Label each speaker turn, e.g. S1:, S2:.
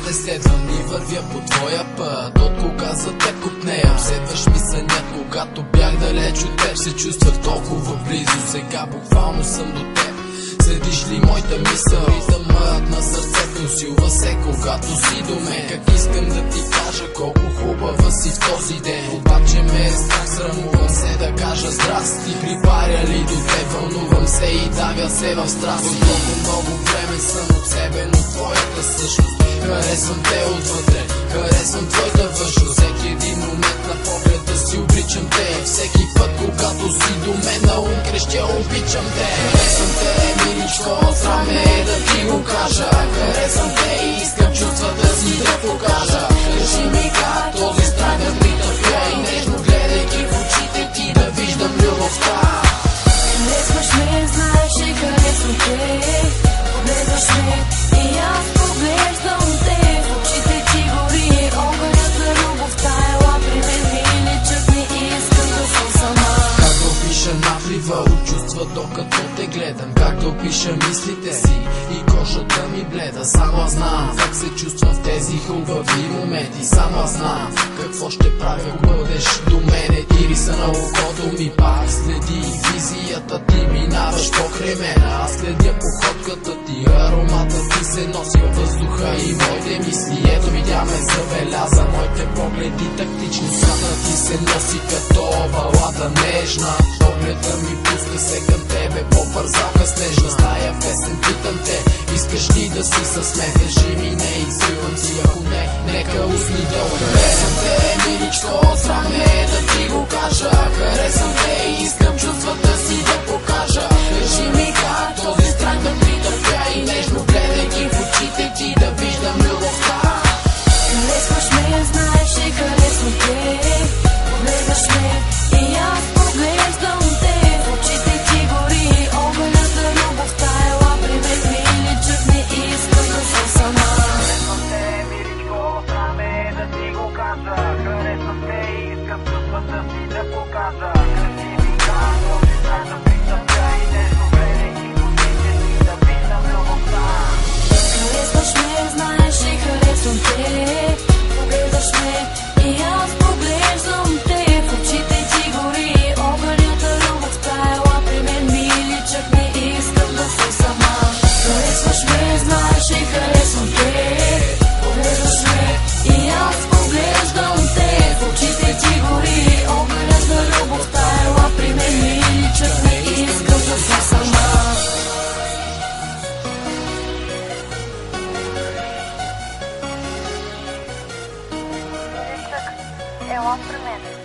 S1: те следвам и вървя по твоя път. От кога за теб купнея, следваш ми сънят. Когато бях далеч от теб, се чувствах толкова близо. Сега буквално съм до теб. Следиш ли моята мисъл? Ритъмът на сърцето усилва се, когато си до мен. Как искам да ти кажа колко хубава си в този ден. Обаче ме е страх, срамувам се да кажа здрасти. Припаря ли до теб, вълнувам се и давя се в страст. От много време съм от себе, но твоята същност. Харесвам те отвътре, харесвам твоята външност. Всеки един момент на погледа си обичам те. Всеки път, когато си до мен на ум крещя, обичам те. Харесвам те, миличко, срам е да ти го кажа. Харесвам те и искам чувствата си да покажа. Кажи ми как този страх да притъпя и нежно гледайки в очите ти да виждам любовта.
S2: Харесваш ме, знаеш, че харесвам те. Погледваш ме и аз поглеждам те. В очите ти гори огънят на любовта. Ела при мен, миличък ми, искам да съм сама.
S1: Как да опиша наплива от чувства, докато те гледам. Как да опиша мислите си и кожата ми бледа. Само аз знам как се чувствам в тези хубави моменти. Само аз знам какво ще правя, ако бъдеш до мене. Ириса на окото ми пак следи визията ти. Минаваш покрай мен, аз следя походката ти. Аромата ти се носи във въздуха и моите мисли. Ето видя ме забеляза, моите погледи тактични. Сата ти се носи като балада нежна. Погледа ми пуска се към тебе, по-бързалка снежна. Стая песен питам те, искаш ли да си с мен? Кажи ми не, извивам си, ако не, нека усни долу. Харесвам те, миличко, срам е да ти го кажа. Харесвам те и искам чувствата си да покажа. Кажи ми как този страх да притъпя и нежно гледайки в очите ти да виждам любовта.
S2: Харесваш ме, знаеш, че харесвам те. Погледваш ме и аз поглеждам те. В очите ти гори огънят на любовта. Ела при мен, миличък ми, искам да съм сама.
S3: Харесвам те, миличко, срам е да ти го кажа. Харесвам те и искам чувствата си да покажа. Кажи ми как този страх да притъпя и нежно гледайки в очите ти да виждам любовта.
S2: Харесваш ме, знаеш, че харесвам те. Погледваш ме и аз поглеждам те. В очите ти гори огънят на любовта. Ела при мен, миличък ми, искам да съм сама. Харесваш ме, знаеш, че харесвам те. Погледваш ме и аз поглеждам те. В очите ти гори огънят на любовта. Ела при мен, миличък ми, искам да съм сама.
S3: Ела при мен.